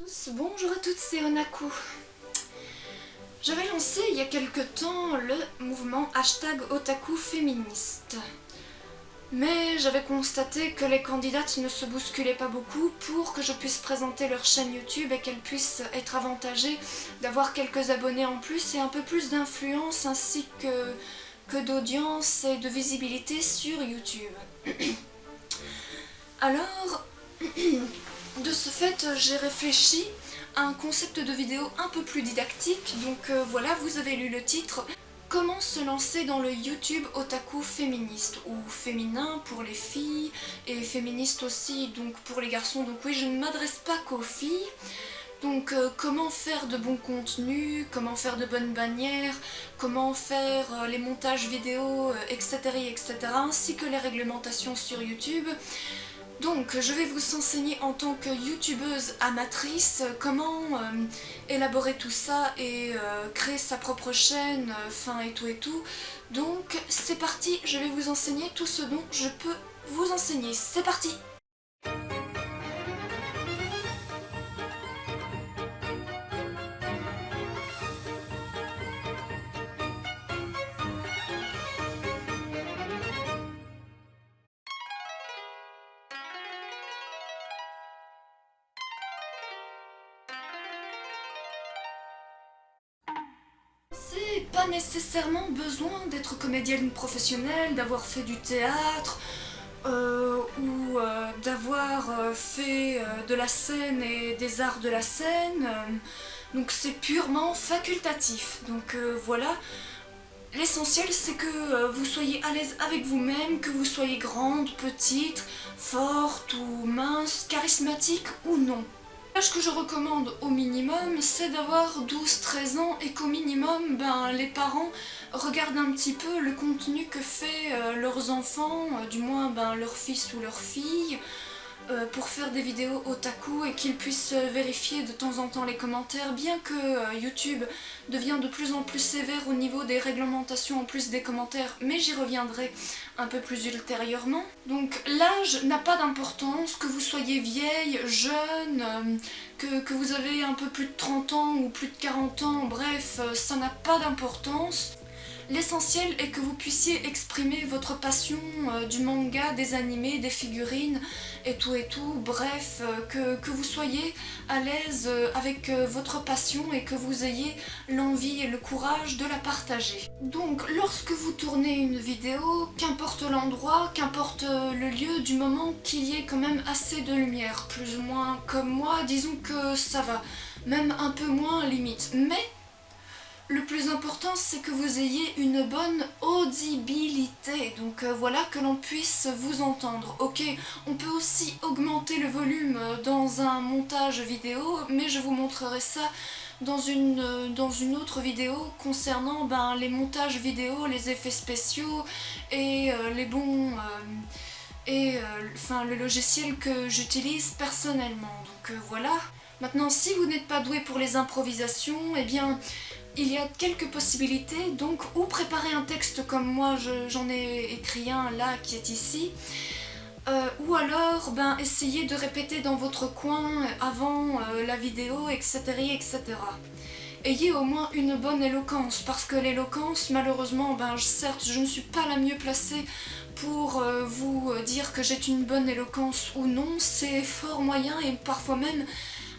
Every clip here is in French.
Bonjour à toutes, c'est Onaku. J'avais lancé il y a quelque temps le mouvement #otaku féministe. Mais j'avais constaté que les candidates ne se bousculaient pas beaucoup pour que je puisse présenter leur chaîne YouTube et qu'elles puissent être avantagées d'avoir quelques abonnés en plus et un peu plus d'influence ainsi que d'audience et de visibilité sur YouTube. Alors, de ce fait, j'ai réfléchi à un concept de vidéo un peu plus didactique, donc voilà, vous avez lu le titre. Comment se lancer dans le YouTube otaku féministe, ou féminin pour les filles, et féministe aussi donc pour les garçons, donc oui, je ne m'adresse pas qu'aux filles. Donc comment faire de bons contenus, comment faire de bonnes bannières, comment faire les montages vidéo, etc., etc., ainsi que les réglementations sur YouTube. Donc, je vais vous enseigner en tant que youtubeuse amatrice comment élaborer tout ça et créer sa propre chaîne, et tout et tout. Donc, c'est parti, je vais vous enseigner tout ce dont je peux vous enseigner. C'est parti! C'est pas nécessairement besoin d'être comédienne professionnelle, d'avoir fait du théâtre, ou d'avoir fait de la scène et des arts de la scène. Donc c'est purement facultatif. Donc voilà. L'essentiel c'est que vous soyez à l'aise avec vous-même, que vous soyez grande, petite, forte ou mince, charismatique ou non. L'âge que je recommande au minimum, c'est d'avoir 12-13 ans et qu'au minimum, les parents regardent un petit peu le contenu que fait leurs enfants, du moins leur fils ou leur fille, pour faire des vidéos otaku et qu'ils puissent vérifier de temps en temps les commentaires, bien que YouTube devient de plus en plus sévère au niveau des réglementations en plus des commentaires, mais j'y reviendrai un peu plus ultérieurement. Donc l'âge n'a pas d'importance, que vous soyez vieille, jeune, que vous avez un peu plus de 30 ans ou plus de 40 ans, bref, ça n'a pas d'importance. L'essentiel est que vous puissiez exprimer votre passion du manga, des animés, des figurines et tout, bref, que vous soyez à l'aise avec votre passion et que vous ayez l'envie et le courage de la partager. Donc lorsque vous tournez une vidéo, qu'importe l'endroit, qu'importe le lieu, du moment qu'il y ait quand même assez de lumière, plus ou moins comme moi, disons que ça va, même un peu moins limite, mais le plus important, c'est que vous ayez une bonne audibilité, donc voilà, que l'on puisse vous entendre. Ok, on peut aussi augmenter le volume dans un montage vidéo, mais je vous montrerai ça dans une autre vidéo concernant les montages vidéo, les effets spéciaux et les bons... le logiciel que j'utilise personnellement. Donc voilà. Maintenant, si vous n'êtes pas doué pour les improvisations, eh bien, il y a quelques possibilités, donc ou préparer un texte comme moi j'en ai écrit un là qui est ici, ou alors essayer de répéter dans votre coin avant la vidéo, etc., etc. Ayez au moins une bonne éloquence, parce que l'éloquence, malheureusement, certes je ne suis pas la mieux placée pour vous dire que j'ai une bonne éloquence ou non, c'est fort moyen et parfois même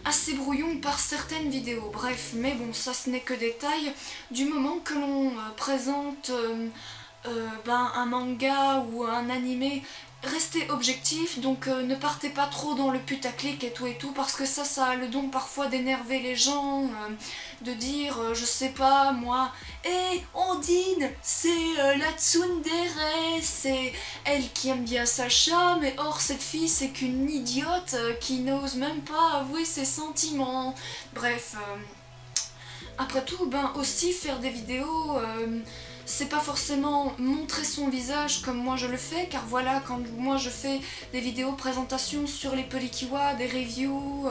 assez brouillon par certaines vidéos. Bref, mais bon, ça ce n'est que détail. Du moment que l'on présente un manga ou un animé, restez objectif, donc ne partez pas trop dans le putaclic et tout, parce que ça a le don parfois d'énerver les gens, de dire, je sais pas, moi, hé, Ondine, c'est la tsundere, c'est elle qui aime bien Sacha, mais or cette fille c'est qu'une idiote qui n'ose même pas avouer ses sentiments. Bref, après tout, aussi faire des vidéos, c'est pas forcément montrer son visage comme moi je le fais, car voilà, quand moi je fais des vidéos présentations sur les Polykiwa, des reviews,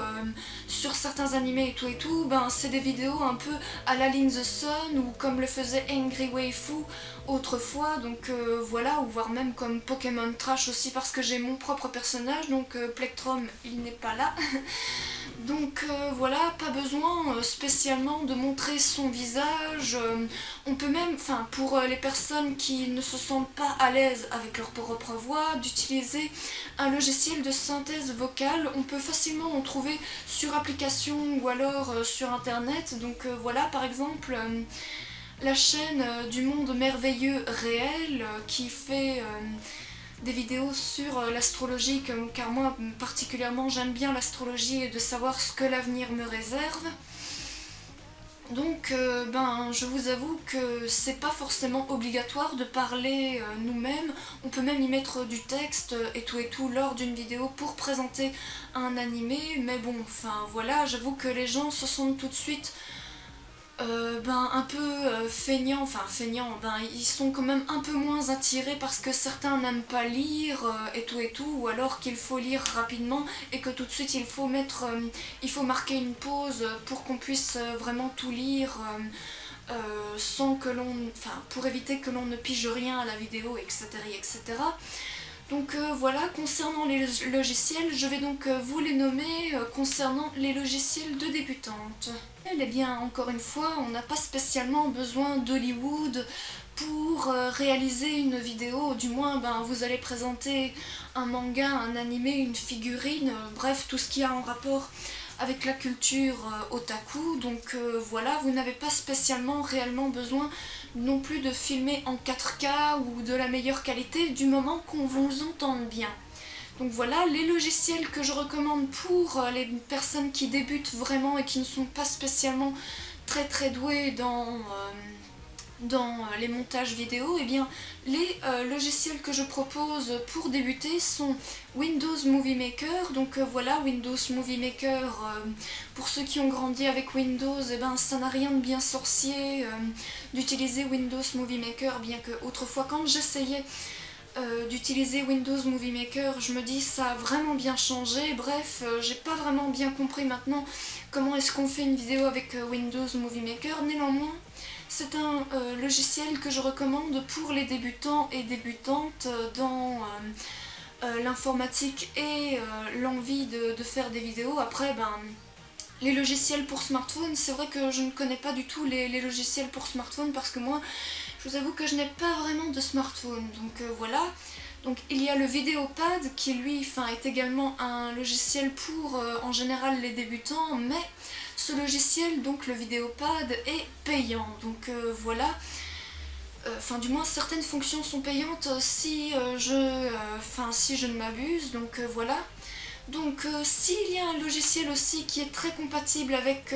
sur certains animés et tout, ben c'est des vidéos un peu à la Link the Sun, ou comme le faisait Angry Waifu autrefois, donc voilà, ou voire même comme Pokémon Trash aussi, parce que j'ai mon propre personnage, donc Plectrum il n'est pas là. Donc voilà, pas besoin spécialement de montrer son visage. On peut même, enfin pour les personnes qui ne se sentent pas à l'aise avec leur propre voix, d'utiliser un logiciel de synthèse vocale. On peut facilement en trouver sur application ou alors sur internet. Donc voilà, par exemple la chaîne du monde merveilleux réel qui fait des vidéos sur l'astrologie, car moi particulièrement j'aime bien l'astrologie et de savoir ce que l'avenir me réserve. Donc ben je vous avoue que c'est pas forcément obligatoire de parler nous-mêmes, on peut même y mettre du texte et tout lors d'une vidéo pour présenter un animé, mais bon, enfin voilà, j'avoue que les gens se sentent tout de suite ben un peu feignants, ben ils sont quand même un peu moins attirés parce que certains n'aiment pas lire et tout, ou alors qu'il faut lire rapidement et que tout de suite il faut marquer une pause pour qu'on puisse vraiment tout lire sans que l'on, enfin pour éviter que l'on ne pige rien à la vidéo, etc. Donc voilà, concernant les logiciels, je vais donc vous les nommer concernant les logiciels de débutantes. Eh bien, encore une fois, on n'a pas spécialement besoin d'Hollywood pour réaliser une vidéo, du moins ben, vous allez présenter un manga, un animé, une figurine, bref, tout ce qui a en rapport avec la culture otaku, donc voilà, vous n'avez pas spécialement réellement besoin non plus de filmer en 4K ou de la meilleure qualité du moment qu'on vous entende bien. Donc voilà, les logiciels que je recommande pour les personnes qui débutent vraiment et qui ne sont pas spécialement très douées dans les montages vidéo, eh bien les logiciels que je propose pour débuter sont Windows Movie Maker. Donc voilà, Windows Movie Maker, pour ceux qui ont grandi avec Windows, eh ben ça n'a rien de bien sorcier d'utiliser Windows Movie Maker, bien que autrefois quand j'essayais d'utiliser Windows Movie Maker, je me dis ça a vraiment bien changé. Bref, j'ai pas vraiment bien compris maintenant comment est-ce qu'on fait une vidéo avec Windows Movie Maker. Néanmoins, c'est un logiciel que je recommande pour les débutants et débutantes dans l'informatique et l'envie de faire des vidéos. Après, ben, les logiciels pour smartphone, c'est vrai que je ne connais pas du tout les logiciels pour smartphone parce que moi, je vous avoue que je n'ai pas vraiment de smartphone. Donc voilà. Donc il y a le Vidéopad qui lui est également un logiciel pour en général les débutants, mais ce logiciel, donc le Vidéopad, est payant. Donc voilà. Enfin du moins certaines fonctions sont payantes si je ne m'abuse, donc voilà. Donc s'il y a un logiciel aussi qui est très compatible avec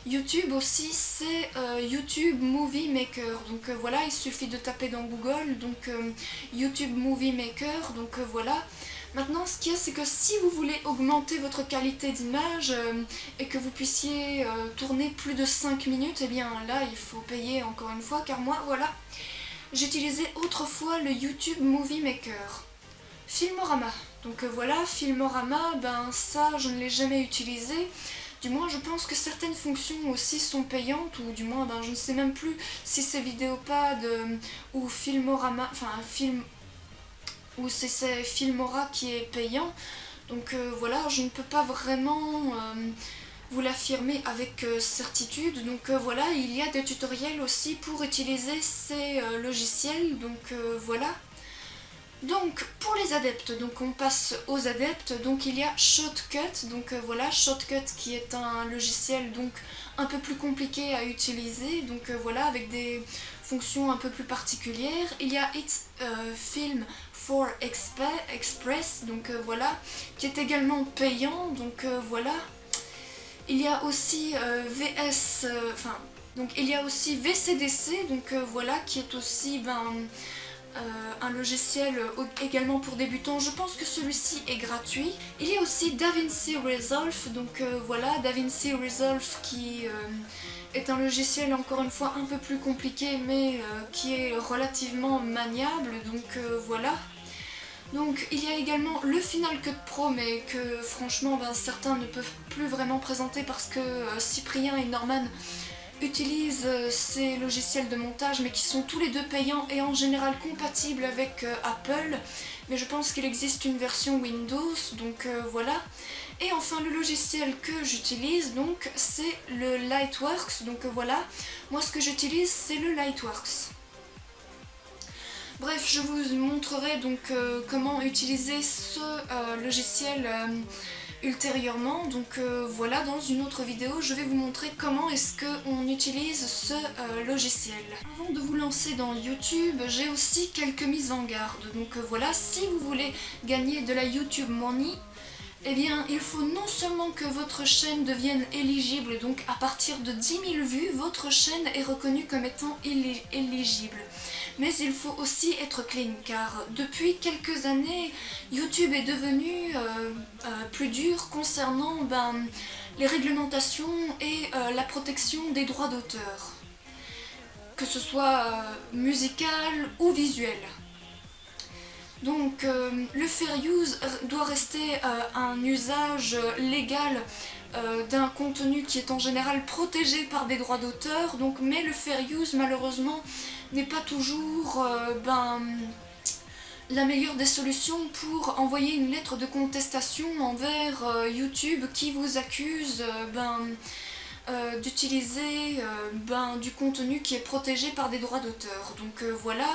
YouTube aussi, c'est YouTube Movie Maker. Donc voilà, il suffit de taper dans Google, donc YouTube Movie Maker, donc voilà. Maintenant, ce qu'il y a, c'est que si vous voulez augmenter votre qualité d'image et que vous puissiez tourner plus de 5 minutes, eh bien là, il faut payer encore une fois, car moi, voilà, j'utilisais autrefois le YouTube Movie Maker. Filmorama. Donc voilà, Filmorama, ben ça, je ne l'ai jamais utilisé. Du moins, je pense que certaines fonctions aussi sont payantes, ou du moins, ben, je ne sais même plus si c'est Vidéopad ou Filmorama, ou c'est Filmora qui est payant. Donc voilà, je ne peux pas vraiment vous l'affirmer avec certitude. Donc voilà, il y a des tutoriels aussi pour utiliser ces logiciels. Donc voilà. Donc pour les adeptes, donc on passe aux adeptes, donc il y a Shotcut, donc voilà, Shotcut qui est un logiciel donc un peu plus compliqué à utiliser, donc voilà, avec des fonctions un peu plus particulières. Il y a It's Film for Express, donc voilà, qui est également payant, donc voilà. Il y a aussi donc il y a aussi VCDC, donc voilà, qui est aussi un logiciel également pour débutants. Je pense que celui-ci est gratuit. Il y a aussi DaVinci Resolve, donc voilà, DaVinci Resolve qui est un logiciel encore une fois un peu plus compliqué mais qui est relativement maniable, donc voilà. Donc il y a également le Final Cut Pro, mais que franchement certains ne peuvent plus vraiment présenter parce que Cyprien et Norman utilisent ces logiciels de montage mais qui sont tous les deux payants et en général compatibles avec Apple, mais je pense qu'il existe une version Windows, donc voilà. Et enfin le logiciel que j'utilise donc c'est le Lightworks, donc voilà, moi ce que j'utilise c'est le Lightworks. Bref, je vous montrerai donc comment utiliser ce logiciel ultérieurement, donc voilà, dans une autre vidéo je vais vous montrer comment est-ce qu'on utilise ce logiciel. Avant de vous lancer dans YouTube, j'ai aussi quelques mises en garde, donc voilà, si vous voulez gagner de la YouTube Money, eh bien il faut non seulement que votre chaîne devienne éligible, donc à partir de 10 000 vues, votre chaîne est reconnue comme étant éligible. Mais il faut aussi être clean, car depuis quelques années, YouTube est devenu plus dur concernant les réglementations et la protection des droits d'auteur, que ce soit musical ou visuel. Donc le fair use doit rester un usage légal d'un contenu qui est en général protégé par des droits d'auteur, donc, mais le fair use malheureusement n'est pas toujours la meilleure des solutions pour envoyer une lettre de contestation envers YouTube qui vous accuse d'utiliser du contenu qui est protégé par des droits d'auteur. Donc voilà.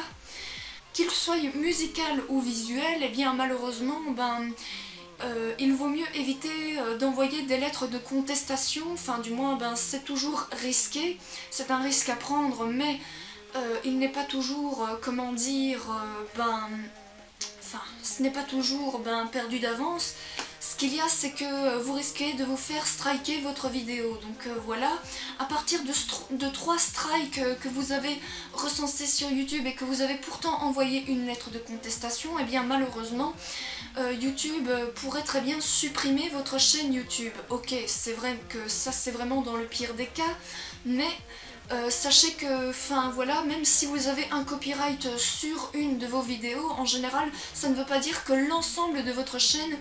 Qu'il soit musical ou visuel, eh bien malheureusement, il vaut mieux éviter d'envoyer des lettres de contestation, enfin du moins c'est toujours risqué, c'est un risque à prendre, mais il n'est pas toujours, comment dire, ce n'est pas toujours perdu d'avance. Ce qu'il y a, c'est que vous risquez de vous faire striker votre vidéo. Donc voilà, à partir de 3 strikes que vous avez recensés sur YouTube et que vous avez pourtant envoyé une lettre de contestation, et bien malheureusement, YouTube pourrait très bien supprimer votre chaîne YouTube. Ok, c'est vrai que ça c'est vraiment dans le pire des cas, mais sachez que, voilà, même si vous avez un copyright sur une de vos vidéos, en général, ça ne veut pas dire que l'ensemble de votre chaîne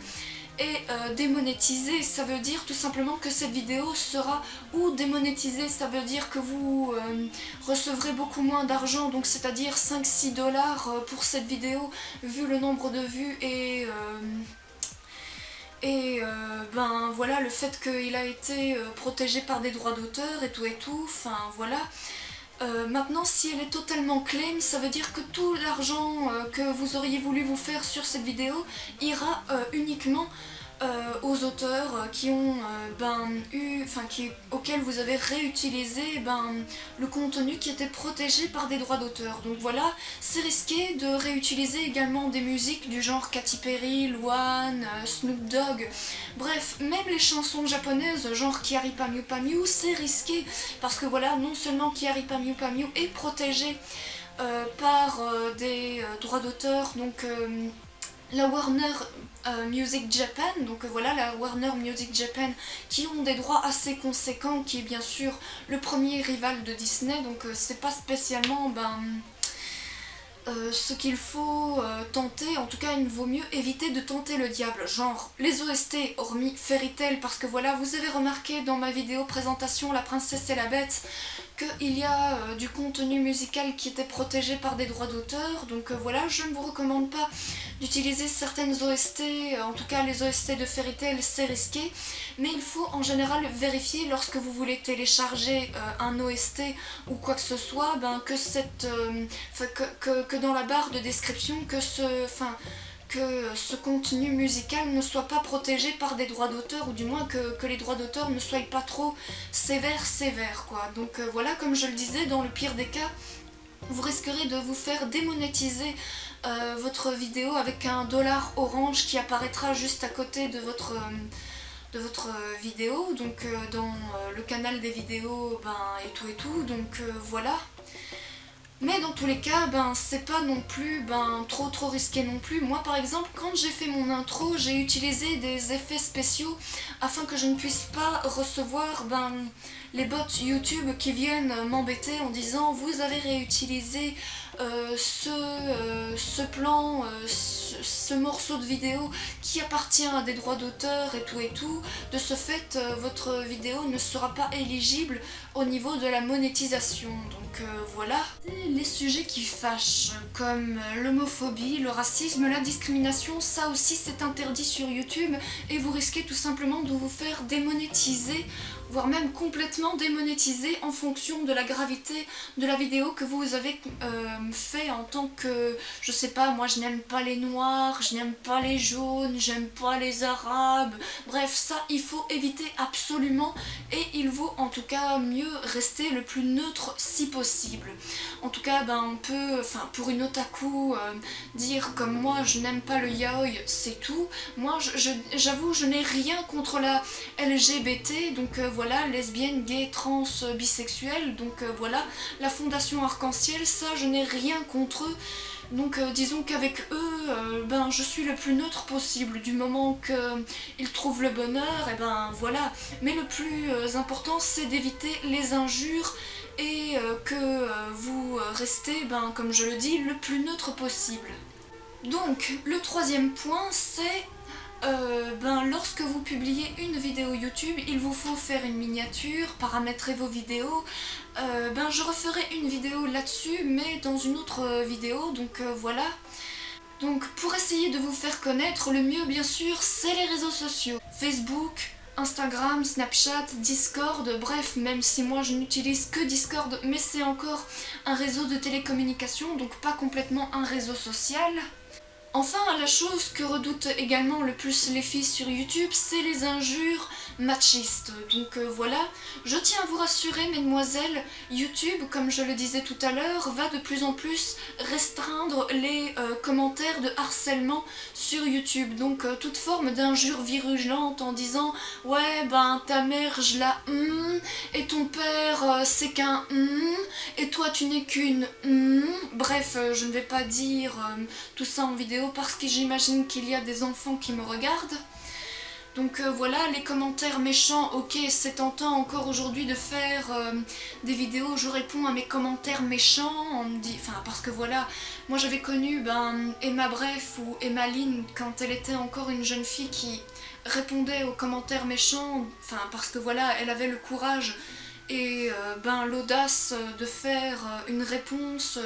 est démonétisé. Ça veut dire tout simplement que cette vidéo sera ou démonétisée, ça veut dire que vous recevrez beaucoup moins d'argent, donc c'est-à-dire 5-6 dollars pour cette vidéo vu le nombre de vues et voilà, le fait qu'il a été protégé par des droits d'auteur et tout, enfin voilà. Maintenant, si elle est totalement claim, ça veut dire que tout l'argent que vous auriez voulu vous faire sur cette vidéo ira uniquement aux auteurs qui ont auxquels vous avez réutilisé le contenu qui était protégé par des droits d'auteur. Donc voilà, c'est risqué de réutiliser également des musiques du genre Katy Perry, Luan, Snoop Dogg, bref, même les chansons japonaises genre Kyary Pamyu Pamyu, c'est risqué parce que voilà, non seulement Kyary Pamyu Pamyu est protégé par des droits d'auteur, donc la Warner Music Japan, donc voilà, la Warner Music Japan qui ont des droits assez conséquents, qui est bien sûr le premier rival de Disney, donc c'est pas spécialement ce qu'il faut tenter. En tout cas il vaut mieux éviter de tenter le diable, genre les OST hormis Fairy Tail, parce que voilà, vous avez remarqué dans ma vidéo présentation La Princesse et la Bête qu'il y a du contenu musical qui était protégé par des droits d'auteur, donc voilà, je ne vous recommande pas d'utiliser certaines OST, en tout cas les OST de Fairy Tail c'est risqué, mais il faut en général vérifier lorsque vous voulez télécharger un OST ou quoi que ce soit, que dans la barre de description que ce contenu musical ne soit pas protégé par des droits d'auteur, ou du moins que les droits d'auteur ne soient pas trop sévères quoi. Donc voilà, comme je le disais, dans le pire des cas, vous risquerez de vous faire démonétiser votre vidéo avec un dollar orange qui apparaîtra juste à côté de votre vidéo, donc dans le canal des vidéos et tout, donc voilà. Mais dans tous les cas, c'est pas non plus trop risqué non plus. Moi par exemple, quand j'ai fait mon intro, j'ai utilisé des effets spéciaux afin que je ne puisse pas recevoir les bots YouTube qui viennent m'embêter en disant vous avez réutilisé ce plan, ce morceau de vidéo qui appartient à des droits d'auteur et tout. De ce fait, votre vidéo ne sera pas éligible au niveau de la monétisation. Donc voilà. Les sujets qui fâchent, comme l'homophobie, le racisme, la discrimination, ça aussi c'est interdit sur YouTube et vous risquez tout simplement de vous faire démonétiser, voire même complètement démonétiser en fonction de la gravité de la vidéo que vous avez fait en tant que, je sais pas, moi je n'aime pas les noirs, je n'aime pas les jaunes, j'aime pas les arabes, bref ça il faut éviter absolument et il vaut en tout cas mieux rester le plus neutre si possible. En tout cas on peut, pour une otaku, dire comme moi je n'aime pas le yaoi, c'est tout. Moi j'avoue je n'ai rien contre la LGBT, donc voilà, lesbienne, gay, trans, bisexuelle, donc voilà, la fondation Arc-en-Ciel, ça je n'ai rien contre eux. Donc disons qu'avec eux, je suis le plus neutre possible, du moment qu'ils trouvent le bonheur, et voilà. Mais le plus important c'est d'éviter les injures et que vous restez, comme je le dis, le plus neutre possible. Donc le troisième point c'est lorsque vous publiez une vidéo YouTube, il vous faut faire une miniature, paramétrer vos vidéos. Je referai une vidéo là-dessus, mais dans une autre vidéo, donc voilà. Donc pour essayer de vous faire connaître, le mieux bien sûr, c'est les réseaux sociaux. Facebook, Instagram, Snapchat, Discord, bref, même si moi je n'utilise que Discord, mais c'est encore un réseau de télécommunication, donc pas complètement un réseau social. Enfin, la chose que redoutent également le plus les filles sur YouTube, c'est les injures machistes. Donc voilà, je tiens à vous rassurer mesdemoiselles, YouTube, comme je le disais tout à l'heure, va de plus en plus restreindre les commentaires de harcèlement sur YouTube. Donc toute forme d'injure virulente en disant « ouais ta mère je la et ton père c'est qu'un et toi tu n'es qu'une bref, je ne vais pas dire tout ça en vidéo parce que j'imagine qu'il y a des enfants qui me regardent. Donc voilà, les commentaires méchants, ok, c'est tentant encore aujourd'hui de faire des vidéos où je réponds à mes commentaires méchants, parce que voilà, moi j'avais connu Emma Bref ou Emma Lynn quand elle était encore une jeune fille qui répondait aux commentaires méchants, parce que voilà, elle avait le courage et l'audace de faire une réponse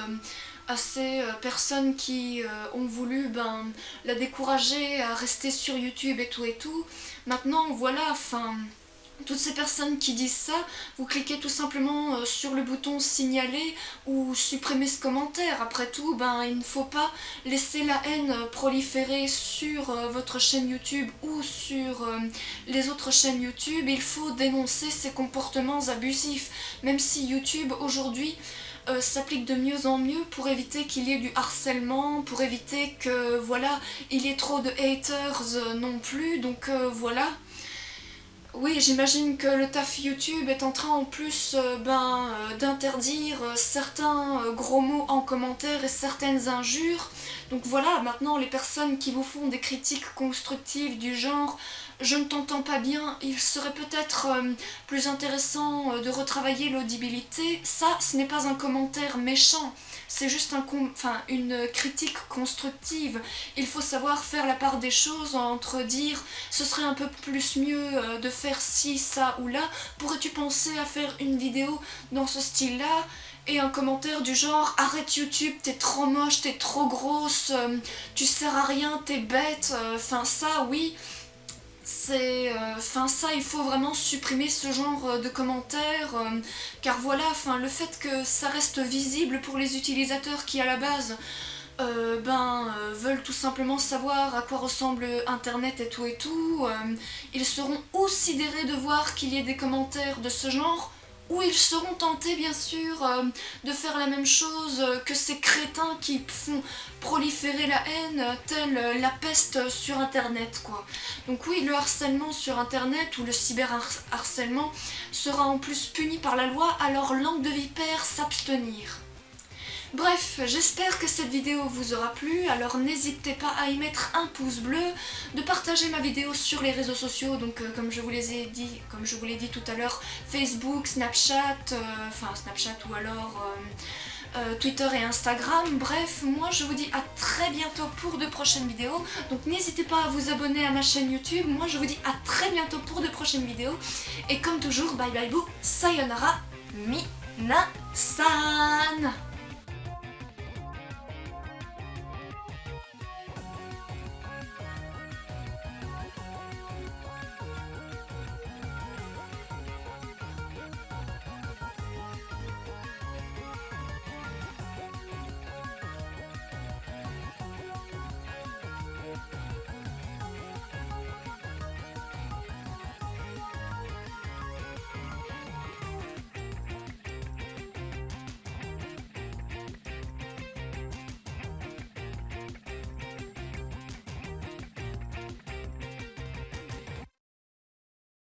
à ces personnes qui ont voulu la décourager à rester sur YouTube et tout. Maintenant, voilà, toutes ces personnes qui disent ça, vous cliquez tout simplement sur le bouton signaler ou supprimer ce commentaire. Après tout, il ne faut pas laisser la haine proliférer sur votre chaîne YouTube ou sur les autres chaînes YouTube. Il faut dénoncer ces comportements abusifs, même si YouTube aujourd'hui s'applique de mieux en mieux pour éviter qu'il y ait du harcèlement, pour éviter que voilà, il y ait trop de haters non plus, donc voilà. Oui, j'imagine que le taf YouTube est en train en plus d'interdire certains gros mots en commentaire et certaines injures. Donc voilà, maintenant les personnes qui vous font des critiques constructives du genre je ne t'entends pas bien, il serait peut-être plus intéressant de retravailler l'audibilité. Ça, ce n'est pas un commentaire méchant, c'est juste une critique constructive. Il faut savoir faire la part des choses entre dire ce serait un peu plus mieux de faire ci, ça ou là. Pourrais-tu penser à faire une vidéo dans ce style-là ? Et un commentaire du genre arrête YouTube, t'es trop moche, t'es trop grosse, tu sers à rien, t'es bête. Ça, oui. Ça, il faut vraiment supprimer ce genre de commentaires, car voilà, le fait que ça reste visible pour les utilisateurs qui à la base veulent tout simplement savoir à quoi ressemble internet et tout, ils seront ou sidérés de voir qu'il y ait des commentaires de ce genre, ou ils seront tentés bien sûr de faire la même chose que ces crétins qui font proliférer la haine telle la peste sur internet quoi. Donc oui, le harcèlement sur internet ou le cyberharcèlement sera en plus puni par la loi, alors langue de vipère, s'abstenir. Bref, j'espère que cette vidéo vous aura plu, alors n'hésitez pas à y mettre un pouce bleu, de partager ma vidéo sur les réseaux sociaux, donc comme je vous l'ai dit tout à l'heure, Facebook, Snapchat, Snapchat ou alors Twitter et Instagram. Bref, moi je vous dis à très bientôt pour de prochaines vidéos, donc n'hésitez pas à vous abonner à ma chaîne YouTube. Moi je vous dis à très bientôt pour de prochaines vidéos, et comme toujours, bye bye boo, sayonara, minasan.